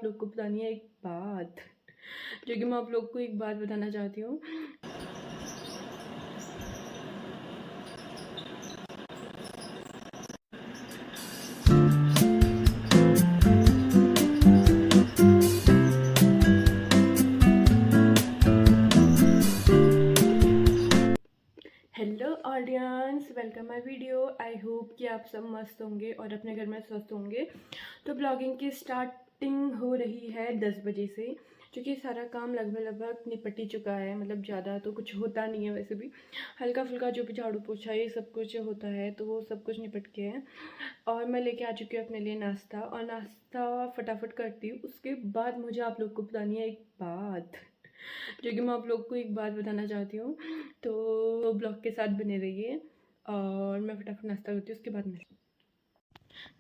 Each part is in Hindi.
आप लोग को बतानी है एक बात, जो कि मैं आप लोग को एक बात बताना चाहती हूँ। Hello audience, welcome my video. I hope कि आप सब मस्त होंगे और अपने घर में स्वस्थ होंगे। तो ब्लॉगिंग की स्टार्टिंग हो रही है 10 बजे से, क्योंकि सारा काम लगभग निपट ही चुका है। मतलब ज़्यादा तो कुछ होता नहीं है, वैसे भी हल्का फुल्का जो भी झाड़ू पोछा ये सब कुछ होता है, तो वो सब कुछ निपट के है। और मैं लेके आ चुकी हूँ अपने लिए नाश्ता, और नाश्ता फटाफट करती हूँ। उसके बाद मुझे आप लोग को बतानी है एक बात, जो कि मैं आप लोग को एक बात बताना चाहती हूँ। तो ब्लॉग के साथ बने रहिए, और मैं फटाफट नाश्ता करती हूँ, उसके बाद मैं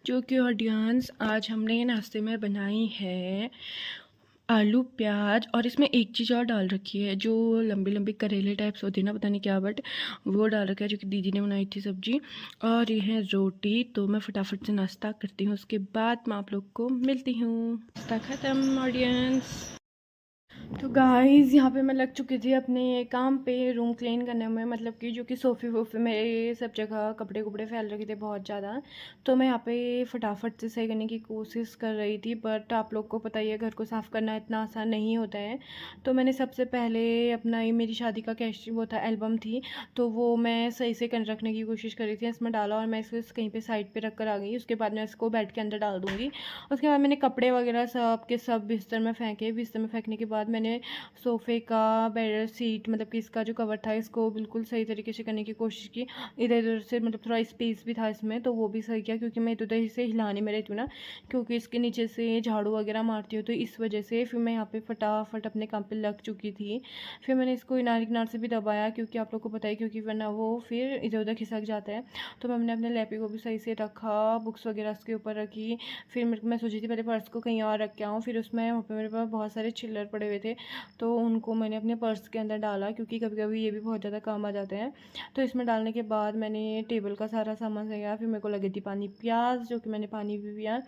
जो कि ऑडियंस आज हमने नाश्ते में बनाई है आलू प्याज, और इसमें एक चीज़ और डाल रखी है, जो लंबी लंबी करेले टाइप्स होती है ना, पता नहीं क्या, बट वो डाल रखा है, जो कि दीदी ने बनाई थी सब्जी। और ये है रोटी। तो मैं फटाफट से नाश्ता करती हूँ, उसके बाद मैं आप लोग को मिलती हूँ। नाश्ता ख़त्म ऑडियंस। तो गाइस यहाँ पे मैं लग चुकी थी अपने काम पे, रूम क्लीन करने में। मतलब कि जो कि सोफ़े वोफ़े मेरे सब जगह कपड़े कुपड़े फैल रखे थे बहुत ज़्यादा, तो मैं यहाँ पे फटाफट से सही करने की कोशिश कर रही थी। बट आप लोग को पता ही है, घर को साफ़ करना इतना आसान नहीं होता है। तो मैंने सबसे पहले अपना ये मेरी शादी का कैश वो था, एल्बम थी, तो वो मैं सही से रखने की कोशिश कर रही थी। इसमें डाला और मैं इसको कहीं पर साइड पर रख कर आ गई। उसके बाद मैं इसको बेड के अंदर डाल दूँगी। उसके बाद मैंने कपड़े वगैरह सब के सब बिस्तर में फेंके। बिस्तर में फेंकने के बाद मैंने सोफ़े का बेड सीट, मतलब कि इसका जो कवर था, इसको बिल्कुल सही तरीके से करने की कोशिश की। इधर उधर से मतलब थोड़ा स्पेस भी था इसमें, तो वो भी सही किया, क्योंकि मैं इधर उधर से हिलाने में रहती हूँ ना, क्योंकि इसके नीचे से झाड़ू वगैरह मारती हूँ, तो इस वजह से फिर मैं यहाँ पे फटाफट अपने काम पे लग चुकी थी। फिर मैंने इसको इनार किनार से भी दबाया, क्योंकि आप लोग को पता है, क्योंकि वरना वो फिर इधर उधर खिसक जाता है। तो मैंने अपने लैपी को भी सही से रखा, बुक्स वगैरह उसके ऊपर रखी। फिर मैं सोची थी पहले पर्स को कहीं और रख के आऊँ, फिर उसमें वहाँ पे मेरे पास बहुत सारे चिल्लर पड़े हुए थे, तो उनको मैंने अपने पर्स के अंदर डाला, क्योंकि कभी कभी ये भी बहुत ज़्यादा काम आ जाते हैं। तो इसमें डालने के बाद मैंने टेबल का सारा सामान सही किया। फिर मेरे को लगी थी पानी प्यास, जो कि मैंने पानी भी पिया।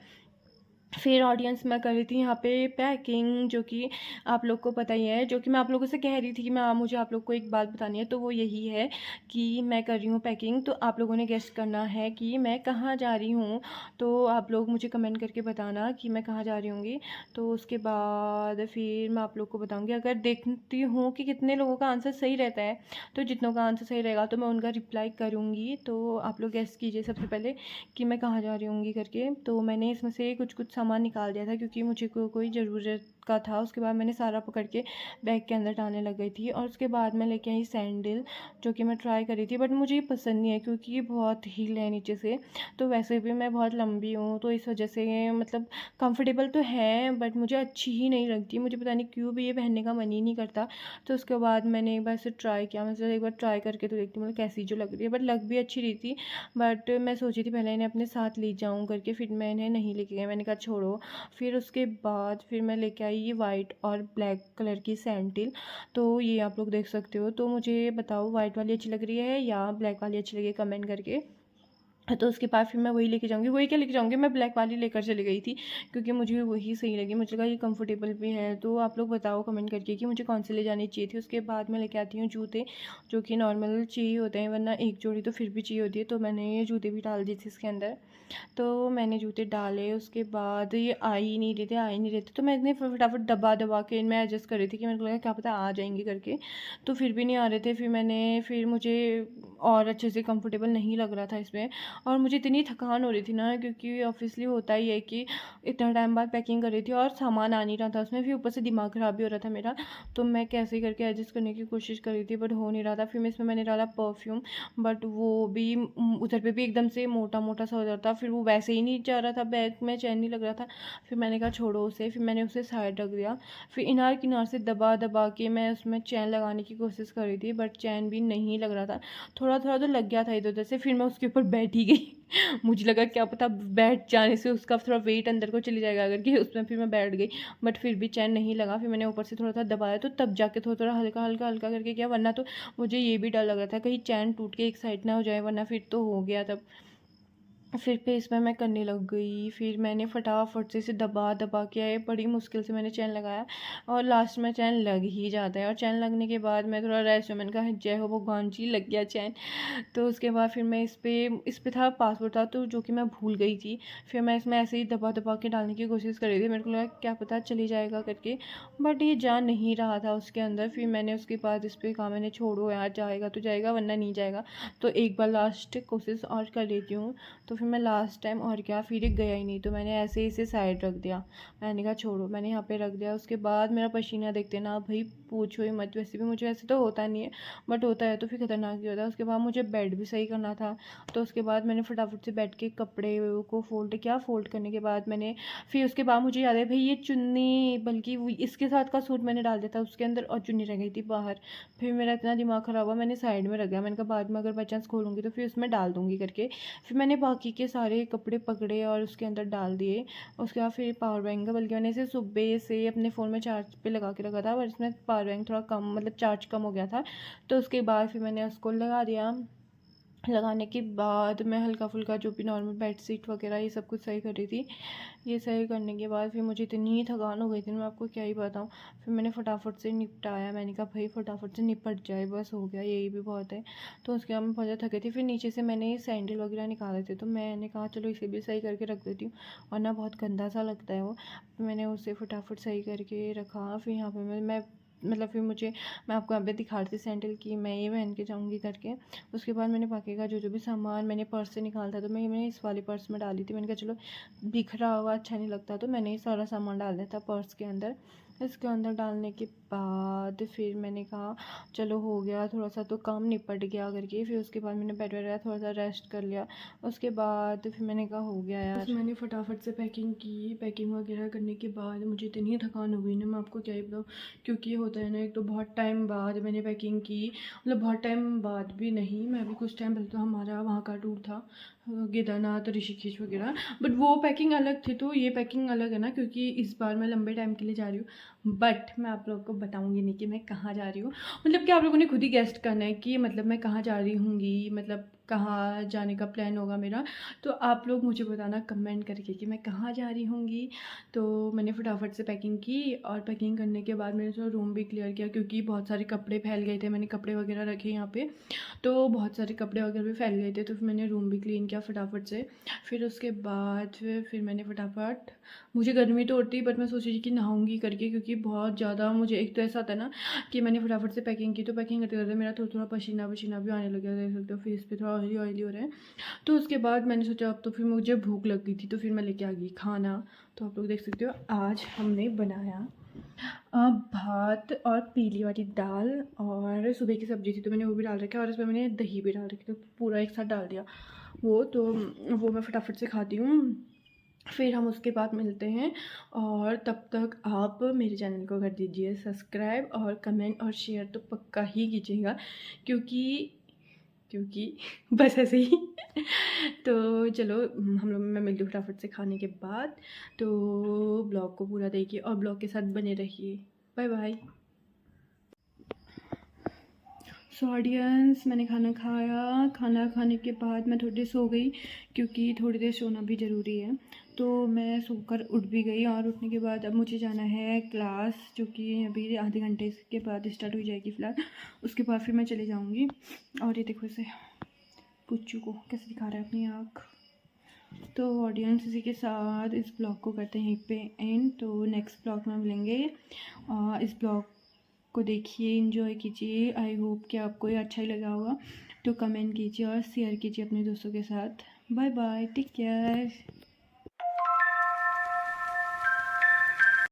फिर ऑडियंस मैं कर रही थी यहाँ पे पैकिंग, जो कि आप लोग को पता ही है, जो कि मैं आप लोगों से कह रही थी कि मुझे आप लोग को एक बात बतानी है, तो वो यही है कि मैं कर रही हूँ पैकिंग। तो आप लोगों ने गेस करना है कि मैं कहाँ जा रही हूँ। तो आप लोग मुझे कमेंट करके बताना कि मैं कहाँ जा रही होंगी। तो उसके बाद फिर मैं आप लोग को बताऊँगी। अगर देखती हूँ कि कितने लोगों का आंसर सही रहता है, तो जितनों का आंसर सही रहेगा तो मैं उनका रिप्लाई करूँगी। तो आप लोग गेस कीजिए सबसे पहले कि मैं कहाँ जा रही होंगी करके। तो मैंने इसमें से कुछ कुछ सामान निकाल दिया था, क्योंकि मुझे कोई ज़रूरत का था। उसके बाद मैंने सारा पकड़ के बैग के अंदर डालने लग गई थी। और उसके बाद मैं लेके आई सैंडल, जो कि मैं ट्राई करी थी, बट मुझे ये पसंद नहीं है, क्योंकि ये बहुत हील है नीचे से। तो वैसे भी मैं बहुत लंबी हूँ, तो इस वजह से मतलब कंफर्टेबल तो है, बट मुझे अच्छी ही नहीं लगती। मुझे पता नहीं क्यों भी ये पहनने का मन ही नहीं करता। तो उसके बाद मैंने एक बार इसे ट्राई किया, मतलब एक बार ट्राई करके तो देखती हूँ मतलब कैसी जो लग रही है, बट लग भी अच्छी रही थी। बट मैं सोची थी पहले इन्हें अपने साथ ले जाऊँ करके, फिर मैं इन्हें नहीं लेके गई। मैंने कहा छोड़ो। फिर उसके बाद फिर मैं लेके आई ये वाइट और ब्लैक कलर की सैंडल। तो ये आप लोग देख सकते हो। तो मुझे बताओ, वाइट वाली अच्छी लग रही है या ब्लैक वाली अच्छी लगी है, कमेंट करके। तो उसके बाद फिर मैं वही लेके जाऊँगी। वही क्या लेके जाऊँगी, मैं ब्लैक वाली लेकर चली गई थी, क्योंकि मुझे वही सही लगी। मुझे लगा ये कंफर्टेबल भी है। तो आप लोग बताओ कमेंट करके कि मुझे कौन से ले जानी चाहिए थी। उसके बाद मैं लेके आती हूँ जूते, जो कि नॉर्मल चाहिए होते हैं, वरना एक जोड़ी तो फिर भी चाहिए होती है। तो मैंने ये जूते भी डाल दिए थे इसके अंदर। तो मैंने जूते डाले, उसके बाद ये आ ही नहीं रहे थे। तो मैं इतने फटाफट दबा दबा के इनमें एडजस्ट कर रही थी कि मेरे को लगा क्या पता आ जाएंगे करके। तो फिर भी नहीं आ रहे थे। फिर मुझे और अच्छे से कंफर्टेबल नहीं लग रहा था इसमें। और मुझे इतनी थकान हो रही थी ना, क्योंकि ऑब्वियसली होता ही है कि इतना टाइम बाद पैकिंग कर रही थी और सामान आ नहीं रहा था उसमें, फिर ऊपर से दिमाग ख़राब भी हो रहा था मेरा। तो मैं कैसे करके एडजस्ट करने की कोशिश कर रही थी, बट हो नहीं रहा था। फिर मैं इसमें मैंने डाला परफ्यूम, बट वो भी उधर पे भी एकदम से मोटा मोटा सा हो जाता था। फिर वो वैसे ही नहीं जा रहा था, बैग में चैन नहीं लग रहा था। फिर मैंने कहा छोड़ो उसे। फिर मैंने उसे साइड रख दिया। फिर इनार किनार से दबा दबा के मैं उसमें चैन लगाने की कोशिश कर रही थी, बट चैन भी नहीं लग रहा था। थोड़ा थोड़ा तो लग गया था इधर उधर से। फिर मैं उसके ऊपर बैठी गई। मुझे लगा क्या पता बैठ जाने से उसका थोड़ा वेट अंदर को चली जाएगा अगर कि उसमें। फिर मैं बैठ गई, बट फिर भी चैन नहीं लगा। फिर मैंने ऊपर से थोड़ा सा दबाया, तो तब जाके थोड़ा थोड़ा हल्का हल्का हल्का करके किया, वरना तो मुझे ये भी डर लग रहा था कहीं चैन टूट के एक साइड ना हो जाए, वरना फिर तो हो गया तब। फिर फेस में मैं करने लग गई। फिर मैंने फटाफट से इसे दबा दबा के बड़ी मुश्किल से मैंने चैन लगाया और लास्ट में चैन लग ही जाता है। और चैन लगने के बाद मैं थोड़ा रेस्ट में, मैंने कहा जय हो भगवान जी लग गया चैन। तो उसके बाद फिर मैं इस पे था पासवर्ड था तो जो कि मैं भूल गई थी। फिर मैं इसमें ऐसे ही दबा दबा के डालने की कोशिश कर रही थी, मेरे को लगा क्या पता चली जाएगा करके, बट ये जा नहीं रहा था उसके अंदर। फिर मैंने उसके बाद इस पर कहा, मैंने छोड़ो यार, जाएगा तो जाएगा वरना नहीं जाएगा, तो एक बार लास्ट कोशिश और कर लेती हूँ। तो फिर मैं लास्ट टाइम और क्या, फिर एक गया ही नहीं तो मैंने ऐसे ही इसे साइड रख दिया। मैंने कहा छोड़ो, मैंने यहाँ पे रख दिया। उसके बाद मेरा पसीना देखते ना भाई पूछो ही मत। वैसे भी मुझे ऐसे तो होता नहीं है, बट होता है तो फिर ख़तरनाक ही होता है। उसके बाद मुझे बेड भी सही करना था, तो उसके बाद मैंने फटाफट से बेड के कपड़े को फोल्ड करने के बाद मैंने, फिर उसके बाद मुझे याद है भाई ये चुन्नी, बल्कि इसके साथ का सूट मैंने डाल दिया था उसके अंदर और चुन्नी रह गई थी बाहर। फिर मेरा इतना दिमाग ख़राब हुआ, मैंने साइड में रख दिया। मैंने कहा बाद में अगर बाई चांस खोलूँगी तो फिर उसमें डाल दूँगी करके। फिर मैंने बाकी के सारे कपड़े पकड़े और उसके अंदर डाल दिए। उसके बाद फिर पावर बैंक, बल्कि मैंने इसे सुबह से अपने फ़ोन में चार्ज पे लगा के रखा था, पर इसमें पावर बैंक थोड़ा कम, मतलब चार्ज कम हो गया था। तो उसके बाद फिर मैंने उसको लगा दिया। लगाने के बाद मैं हल्का फुल्का जो भी नॉर्मल बेड शीट वगैरह ये सब कुछ सही कर रही थी। ये सही करने के बाद फिर मुझे इतनी थकान हो गई थी, मैं आपको क्या ही बताऊँ। फिर मैंने फटाफट से निपटाया, मैंने कहा भाई फटाफट से निपट जाए, बस हो गया, यही भी बहुत है। तो उसके बाद मैं बहुत ज़्यादा थकी थी। फिर नीचे से मैंने सैंडल वगैरह निकाले थे, तो मैंने कहा चलो इसे भी सही करके रख देती हूँ, वरना बहुत गंदा सा लगता है वो। मैंने उसे फटाफट सही करके रखा। फिर यहाँ पर मैं मतलब फिर मैं आपको यहाँ पे दिखा रही थी सैंडल की, मैं ये पहन के जाऊँगी करके। उसके बाद मैंने बाकी का जो भी सामान मैंने पर्स से निकाला था, तो मैंने इस वाले पर्स में डाली थी। मैंने कहा चलो बिखरा हुआ अच्छा नहीं लगता, तो मैंने ये सारा सामान डाल दिया था पर्स के अंदर। इसके अंदर डालने के बाद फिर मैंने कहा चलो हो गया, थोड़ा सा तो काम निपट गया करके। फिर उसके बाद मैंने बेड वगैरह थोड़ा सा रेस्ट कर लिया। उसके बाद फिर मैंने कहा हो गया यार। मैंने फटाफट से पैकिंग की। पैकिंग वगैरह करने के बाद मुझे इतनी थकान हो गई ना, मैं आपको क्या ही बताऊँ। क्योंकि होता है ना, एक तो बहुत टाइम बाद मैंने पैकिंग की, मतलब बहुत टाइम बाद भी नहीं, मैं भी कुछ टाइम पहले, तो हमारा वहाँ का टूर था केदारनाथ ऋषिकेश वगैरह, बट वो पैकिंग अलग थी, तो ये पैकिंग अलग है ना, क्योंकि इस बार मैं लंबे टाइम के लिए जा रही हूँ। बट मैं आप लोगों को बताऊँगी नहीं कि मैं कहाँ जा रही हूँ, मतलब कि आप लोगों ने खुद ही गेस्ट करना है कि मतलब मैं कहाँ जा रही हूँगी, मतलब कहाँ जाने का प्लान होगा मेरा। तो आप लोग मुझे बताना कमेंट करके कि मैं कहाँ जा रही होंगी। तो मैंने फटाफट से पैकिंग की, और पैकिंग करने के बाद मैंने थोड़ा रूम भी क्लियर किया, क्योंकि बहुत सारे कपड़े फैल गए थे। मैंने कपड़े वगैरह रखे यहाँ पे, तो बहुत सारे कपड़े वगैरह भी फैल गए थे, तो फिर मैंने रूम भी क्लीन किया फटाफट से। फिर उसके बाद फिर मैंने फटाफट, मुझे गर्मी तो होती, बट मैं सोच रही थी कि नहाऊंगी करके, क्योंकि बहुत ज़्यादा मुझे, एक तो ऐसा होता है ना कि मैंने फटाफट से पैकिंग की, तो पैकिंग करते करते मेरा थोड़ा थोड़ा पसीना वसीना भी आने लग गया, देख सकते हो फेस पे थोड़ा ऑयली ऑयली हो रहा है। तो उसके बाद मैंने सोचा अब तो फिर मुझे भूख लग गई थी, तो फिर मैं लेके आ गई खाना। तो आप लोग देख सकते हो आज हमने बनाया भात और पीली वाली दाल, और सुबह की सब्ज़ी थी तो मैंने वो भी डाल रखा है, और इसमें मैंने दही भी डाल रखी, तो पूरा एक साथ डाल दिया वो। तो वो मैं फटाफट से खाती हूँ, फिर हम उसके बाद मिलते हैं। और तब तक आप मेरे चैनल को कर दीजिए सब्सक्राइब, और कमेंट और शेयर तो पक्का ही कीजिएगा, क्योंकि बस ऐसे ही तो चलो हम लोग, मैं मिलती हूँ फटाफट से खाने के बाद। तो ब्लॉग को पूरा देखिए और ब्लॉग के साथ बने रहिए। Bye bye. सो ऑडियंस, मैंने खाना खाया। खाना खाने के बाद मैं थोड़ी देर सो गई, क्योंकि थोड़ी देर सोना भी ज़रूरी है। तो मैं सोकर उठ भी गई, और उठने के बाद अब मुझे जाना है क्लास, जो कि अभी आधे घंटे के बाद स्टार्ट हो जाएगी फ़िलहाल। उसके बाद फिर मैं चले जाऊँगी। और ये देखो इसे, पुच्चू को कैसे दिखा रहा है अपनी आँख। तो ऑडियंस, इसी के साथ इस ब्लॉग को करते हैं यहीं पे एंड। तो नेक्स्ट ब्लॉग में मिलेंगे। इस ब्लॉग को देखिए, एंजॉय कीजिए। आई होप कि आपको ये अच्छा ही लगा होगा। तो कमेंट कीजिए और शेयर कीजिए अपने दोस्तों के साथ। Bye bye, take care.